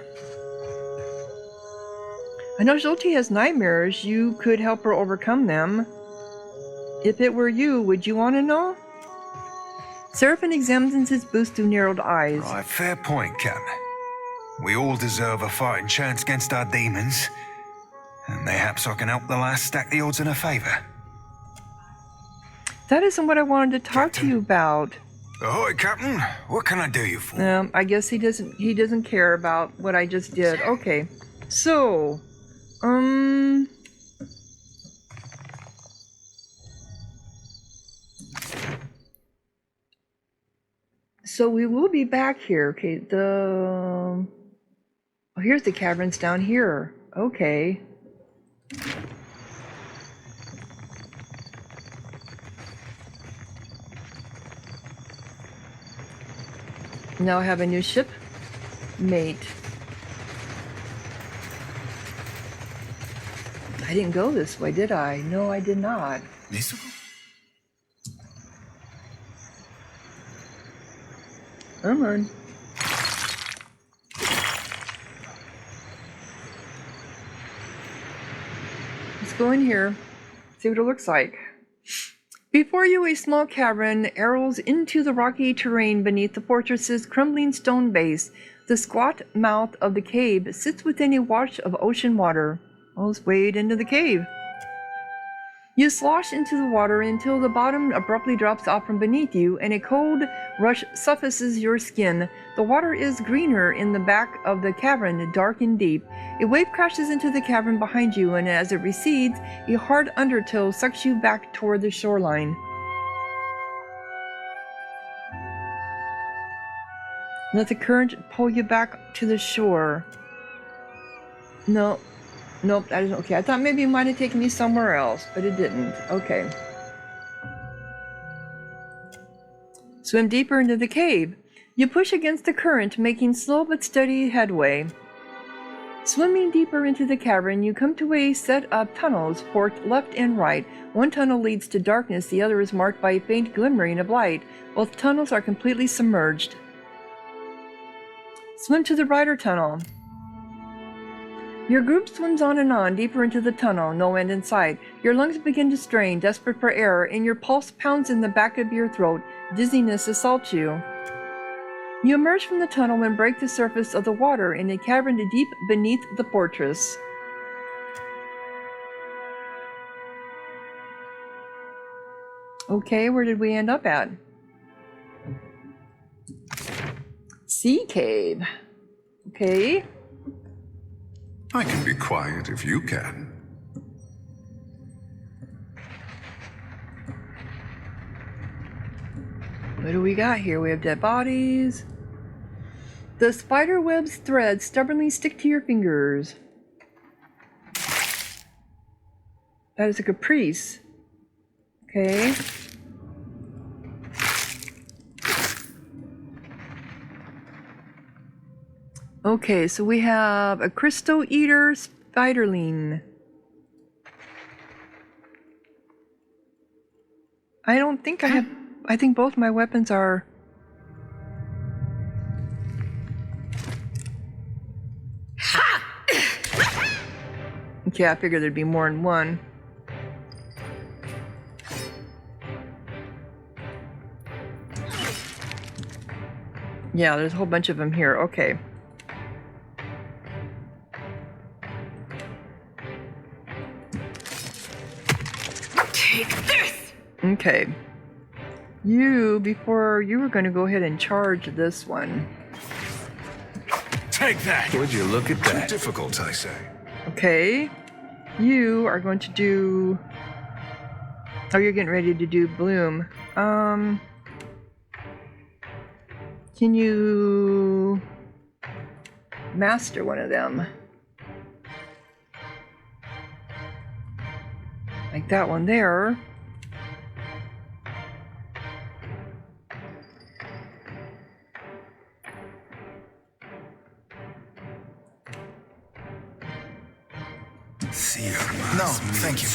know Jolty has nightmares. You could help her overcome them. If it were you, would you want to know? Serefan examines his boots through narrowed eyes. Right, fair point, Captain. We all deserve a fighting chance against our demons, and mayhaps I can help the lass stack the odds in her favor. That isn't what I wanted to talk to you about. Ahoy, Captain. What can I do you for? I guess he doesn't care about what I just did. Okay. So, so we will be back here. Okay, oh, here's the caverns down here. Okay. Now I have a new ship mate. I didn't go this way, did I? No, I did not. Come on. Let's go in here, see what it looks like. Before you, a small cavern arrows into the rocky terrain beneath the fortress's crumbling stone base. The squat mouth of the cave sits within a wash of ocean water. Let's wade into the cave. You slosh into the water until the bottom abruptly drops off from beneath you, and a cold rush suffocates your skin. The water is greener in the back of the cavern, dark and deep. A wave crashes into the cavern behind you, and as it recedes, a hard undertow sucks you back toward the shoreline. Let the current pull you back to the shore. No. Nope, that isn't okay. I thought maybe it might have taken me somewhere else, but it didn't. Okay. Swim deeper into the cave. You push against the current, making slow but steady headway. Swimming deeper into the cavern, you come to a set of tunnels forked left and right. One tunnel leads to darkness, the other is marked by a faint glimmering of light. Both tunnels are completely submerged. Swim to the brighter tunnel. Your group swims on and on, deeper into the tunnel, no end in sight. Your lungs begin to strain, desperate for air, and your pulse pounds in the back of your throat. Dizziness assaults you. You emerge from the tunnel and break the surface of the water in a cavern deep beneath the fortress. Okay, where did we end up at? Sea cave. Okay. I can be quiet if you can. What do we got here? We have dead bodies. The spider web's threads stubbornly stick to your fingers. That is a caprice. Okay. Okay, so we have a crystal eater spiderling. I don't think I have. I think both my weapons are. Okay, I figured there'd be more than one. Yeah, there's a whole bunch of them here. Okay. Take this! Okay. Before you were going to go ahead and charge this one. Take that! Would you look at that? Too difficult, I say. Okay. You are going to do... Oh, you're getting ready to do Bloom. Can you master one of them? Like that one there. No, thank you.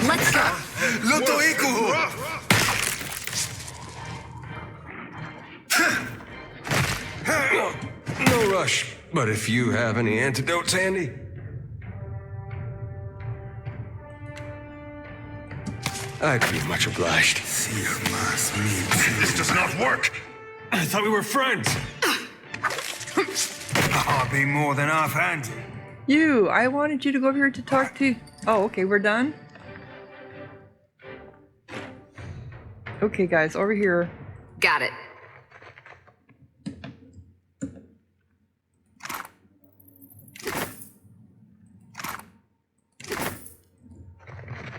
Let's go. No rush, but if you have any antidotes handy. I'd be much obliged. This does not work! I thought we were friends! I'll be more than half-handed. I wanted you to go over here to talk to... Oh, okay, we're done? Okay, guys, over here. Got it.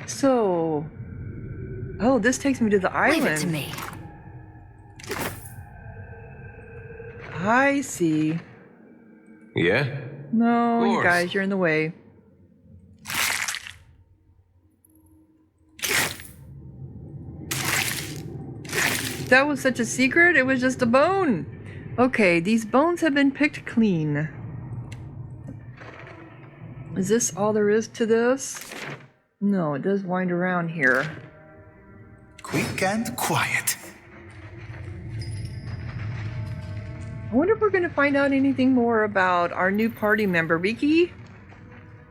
So... Oh, this takes me to the island. Leave it to me. I see. Yeah? No, Of you course. guys, you're in the way. That was such a secret? It was just a bone. Okay, these bones have been picked clean. Is this all there is to this? No, it does wind around here. Quick and quiet. I wonder if we're going to find out anything more about our new party member, Riki?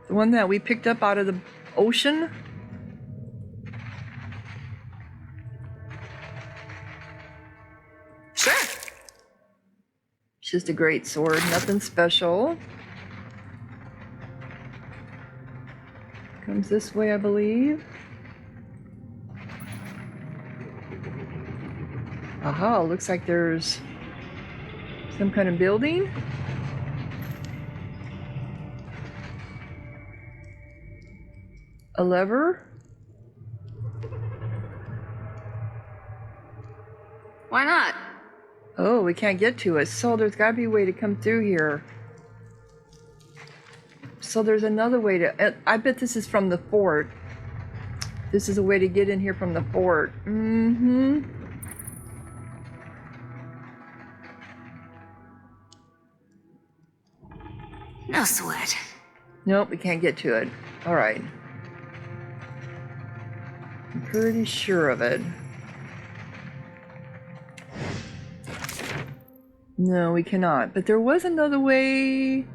The one that we picked up out of the ocean? Sure. It's just a great sword, nothing special. Comes this way, I believe. Aha, looks like there's some kind of building. A lever. Why not? Oh, we can't get to it, so there's gotta be a way to come through here. So there's another way to... I bet this is from the fort. This is a way to get in here from the fort. Mm-hmm. No sweat. Nope, we can't get to it. Alright. I'm pretty sure of it. No, we cannot. But there was another way...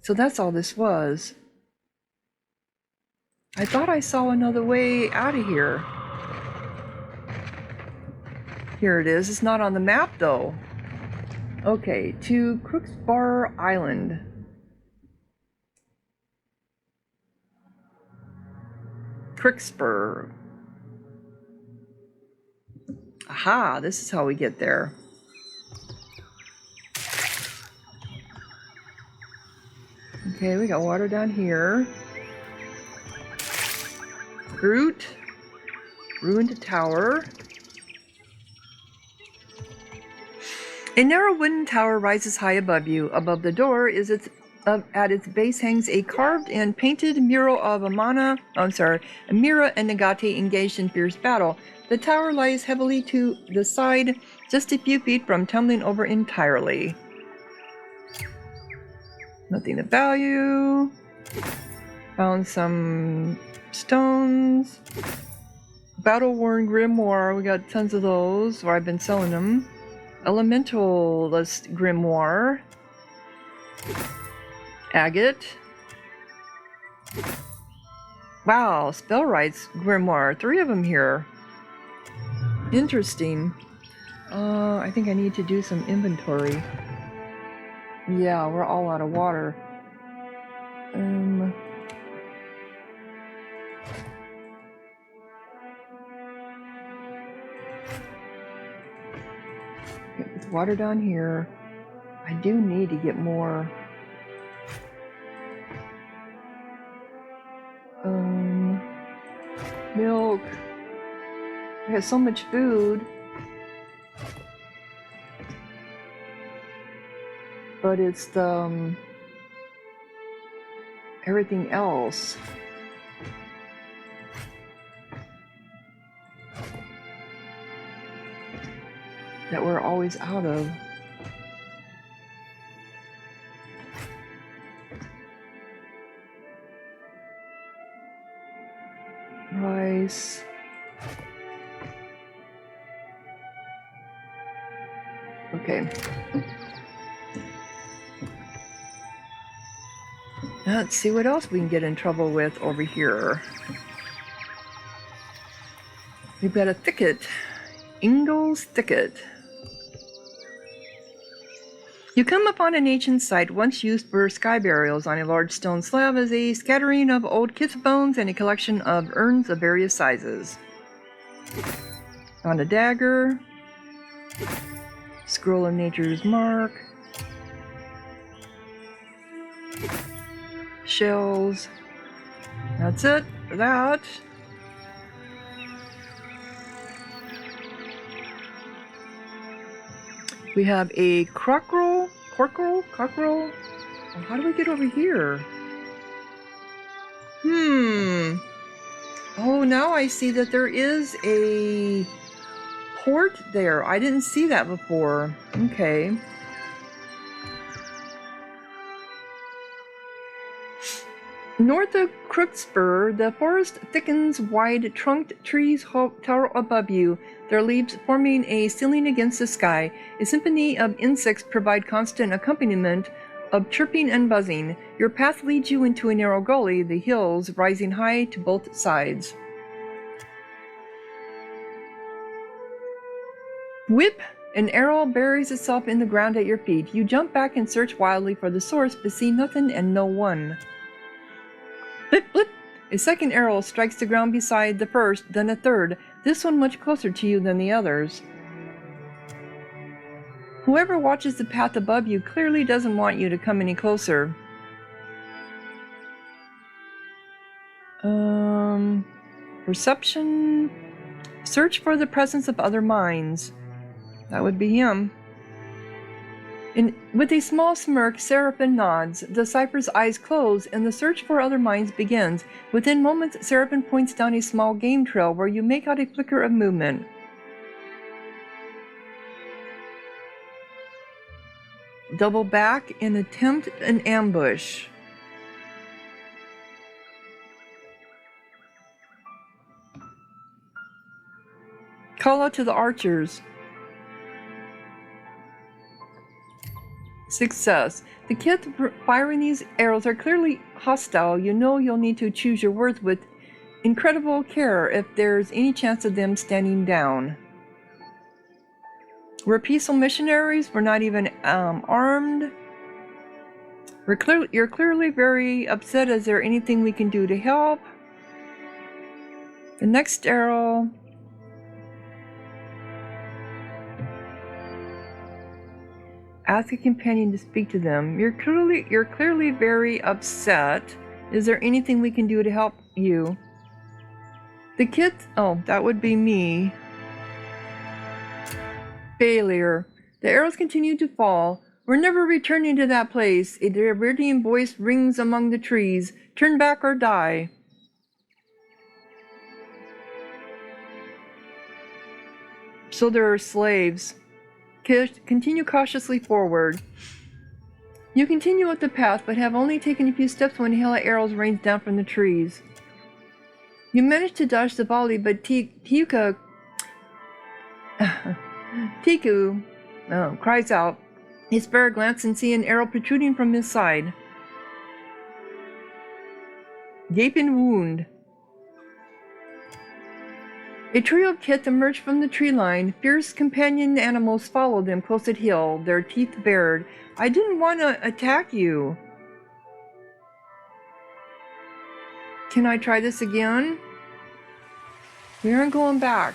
So that's all this was. I thought I saw another way out of here. Here it is. It's not on the map, though. Okay, to Ccrookspuir Island. Ccrookspuir. Aha, this is how we get there. Okay, we got water down here. Groot. Ruined tower. A narrow wooden tower rises high above you. Above the door is at its base hangs a carved and painted mural of Amira and Nagate engaged in fierce battle. The tower lies heavily to the side, just a few feet from tumbling over entirely. Nothing of value. Found some stones. Battle-worn grimoire. We got tons of those, or I've been selling them. Elementalist grimoire. Agate. Wow, Spellwright's grimoire. 3 of them here. Interesting. I think I need to do some inventory. Yeah, we're all out of water. There's water down here. I do need to get more. Milk. I have so much food. But it's the everything else. That we're always out of. Rice. Okay. Let's see what else we can get in trouble with over here. We've got a thicket. Ingalls Thicket. You come upon an ancient site once used for sky burials. On a large stone slab is a scattering of old kith bones and a collection of urns of various sizes. Found a dagger. Scroll of Nature's Mark. Shells. That's it for that. We have a cockerel. Oh, how do we get over here? Oh, now I see that there is a port there. I didn't see that before. Okay. North of Ccrookspuir, the forest thickens. Wide-trunked trees tower above you, their leaves forming a ceiling against the sky. A symphony of insects provide constant accompaniment of chirping and buzzing. Your path leads you into a narrow gully, the hills rising high to both sides. Whip! An arrow buries itself in the ground at your feet. You jump back and search wildly for the source, but see nothing and no one. Blip, blip! A second arrow strikes the ground beside the first, then a third, this one much closer to you than the others. Whoever watches the path above you clearly doesn't want you to come any closer. Perception. Search for the presence of other minds. That would be him. With a small smirk, Serefan nods. The cipher's eyes close, and the search for other minds begins. Within moments, Serefan points down a small game trail where you make out a flicker of movement. Double back and attempt an ambush. Call out to the archers. Success. The kith firing these arrows are clearly hostile. You know you'll need to choose your words with incredible care if there's any chance of them standing down. We're peaceful missionaries. We're not even armed. You're clearly very upset. Is there anything we can do to help? The next arrow. Ask a companion to speak to them. You're clearly very upset. Is there anything we can do to help you? The kith, oh, that would be me. Failure. The arrows continue to fall. We're never returning to that place. A Deridian voice rings among the trees. Turn back or die. So there are slaves. Continue cautiously forward. You continue up the path, but have only taken a few steps when a hail of arrows rains down from the trees. You manage to dodge the volley, but Tiku cries out. You spare a glance and see an arrow protruding from his side. Gaping wound. A trio of kith emerged from the tree line. Fierce companion animals followed them close at heel, their teeth bared. I didn't want to attack you. Can I try this again? We aren't going back.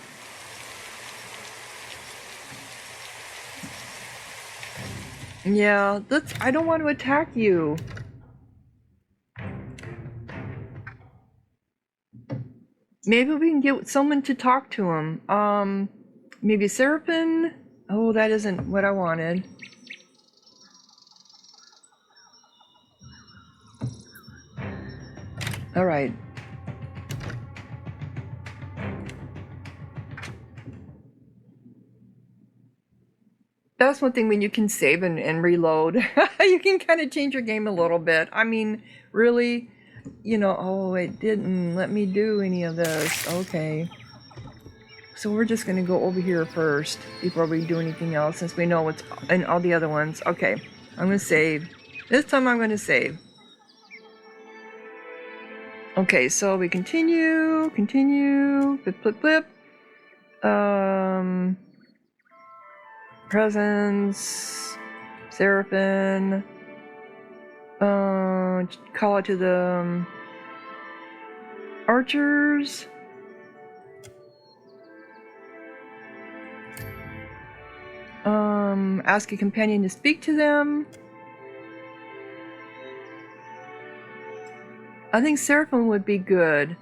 Yeah, I don't want to attack you. Maybe we can get someone to talk to him. Maybe Serefan? Oh, that isn't what I wanted. All right. That's one thing when you can save and reload. You can kind of change your game a little bit. I mean, really, you know, oh, it didn't let me do any of this. Okay. So we're just going to go over here first before we do anything else, since we know what's in all the other ones. Okay, I'm going to save. This time I'm going to save. Okay, so we continue, flip, flip, flip. Presence, Serefan, call it to the archers. Ask a companion to speak to them. I think Serefan would be good.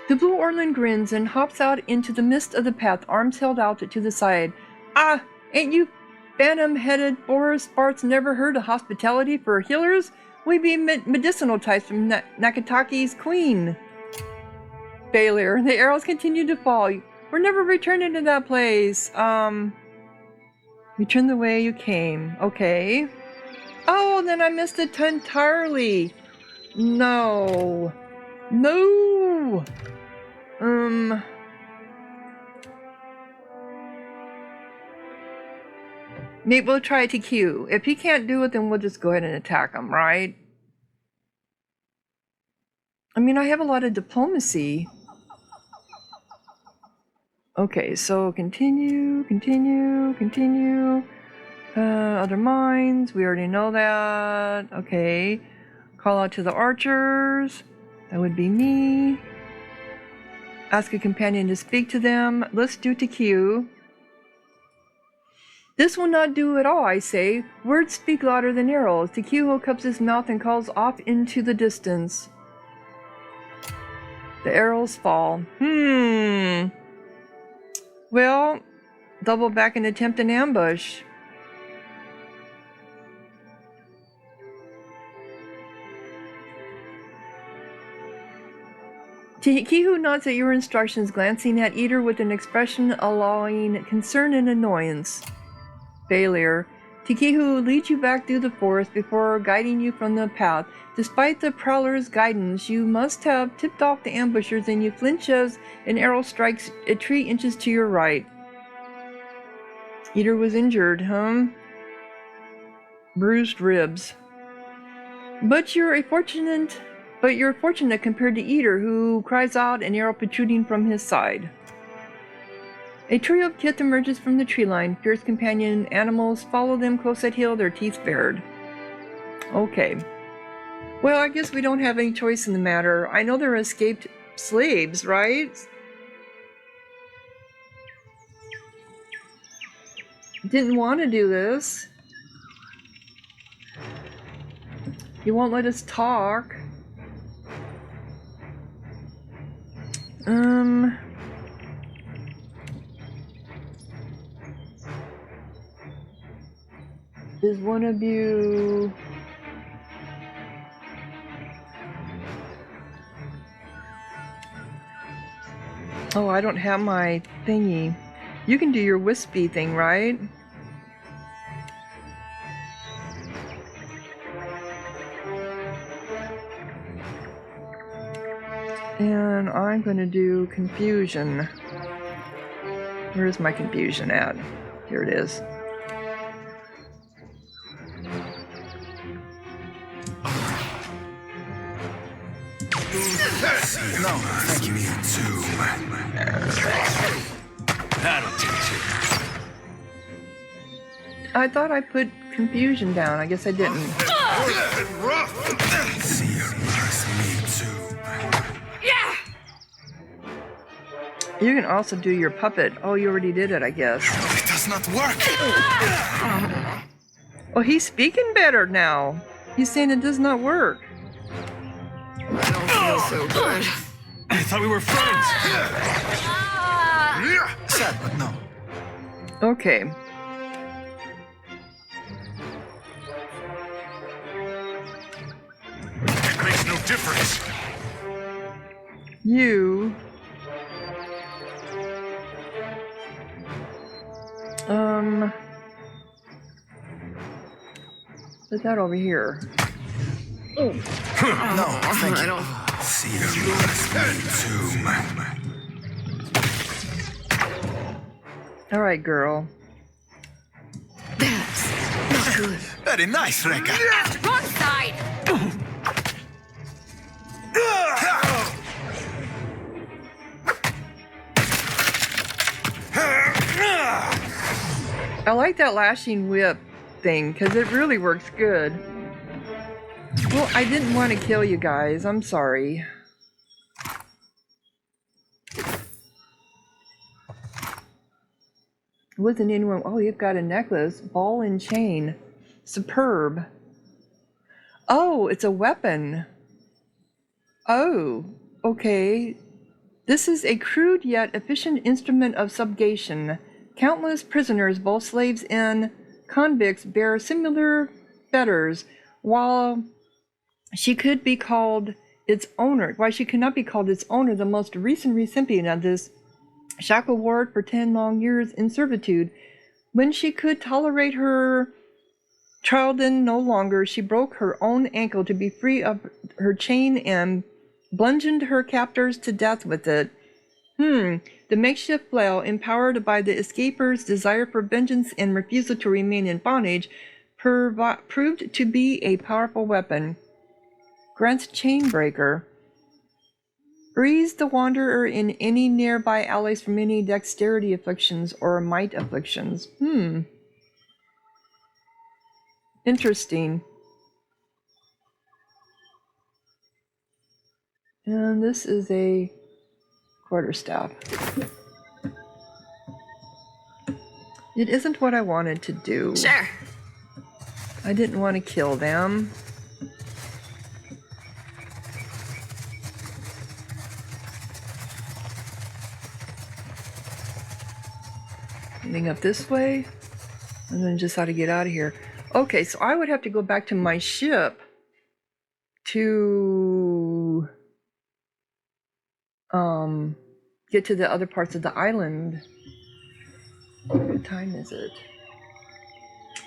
The blue Orlin grins and hops out into the mist of the path, arms held out to the side. Ah, ain't you phantom-headed forest farts never heard of hospitality for healers? We be medicinal types from Nakataki's queen. Failure. The arrows continue to fall. We're never returning to that place. Return the way you came. Okay. Oh, then I missed it entirely. No. No! Maybe we'll try TQ. If he can't do it, then we'll just go ahead and attack him, right? I mean, I have a lot of diplomacy. Okay, so continue. Other mines, we already know that. Okay. Call out to the archers. That would be me. Ask a companion to speak to them. Let's do TQ. This will not do at all, I say. Words speak louder than arrows. TQ cups his mouth and calls off into the distance. The arrows fall. Well, double back and attempt an ambush. Kihu nods at your instructions, glancing at Eater with an expression allowing concern and annoyance. Failure. Tikihu leads you back through the forest before guiding you from the path. Despite the prowler's guidance, you must have tipped off the ambushers and you flinch as an arrow strikes a tree inches to your right. Eater was injured, huh? Bruised ribs. But you're fortunate compared to Eater, who cries out, an arrow protruding from his side. A trio of kith emerges from the tree line. Fierce companion animals follow them close at heel, their teeth bared. Okay. Well, I guess we don't have any choice in the matter. I know they're escaped slaves, right? Didn't want to do this. You won't let us talk. Is one of you... Oh, I don't have my thingy. You can do your wispy thing, right? And I'm going to do confusion. Where's my confusion at? Here it is. No, thank you. Me too. That'll teach you. I thought I put confusion down. I guess I didn't. You can also do your puppet. Oh, you already did it, I guess. It does not work. Oh, he's speaking better now. He's saying it does not work. I don't feel so good. I thought we were friends. Sad, but no. Okay. It makes no difference. You... Put that over here. Oh. No, thank you. I don't... See you too. All right, girl. That's not good. Very nice, Rekka. Wrong side! I like that lashing whip thing because it really works good. Well, I didn't want to kill you guys. I'm sorry. Wasn't anyone... Oh, you've got a necklace. Ball and chain. Superb. Oh, it's a weapon. Oh, okay. This is a crude yet efficient instrument of subjugation. Countless prisoners, both slaves and convicts, bear similar fetters, while she could be called its owner. Why she could not be called its owner, the most recent recipient of this shackle ward for 10 long years in servitude. When she could tolerate her thraldom no longer, she broke her own ankle to be free of her chain and bludgeoned her captors to death with it. The makeshift flail, empowered by the escaper's desire for vengeance and refusal to remain in bondage, proved to be a powerful weapon. Grant's Chainbreaker. Frees the wanderer in any nearby allies from any dexterity afflictions or might afflictions. Interesting. And this is a quarterstaff. It isn't what I wanted to do. Sure. I didn't want to kill them. Heading up this way, and then just how to get out of here. Okay, so I would have to go back to my ship to get to the other parts of the island. What time is it?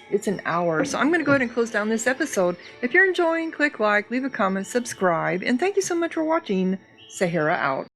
It's an hour. So I'm going to go ahead and close down this episode. If you're enjoying, click like, leave a comment, subscribe, and thank you so much for watching. Sahara out.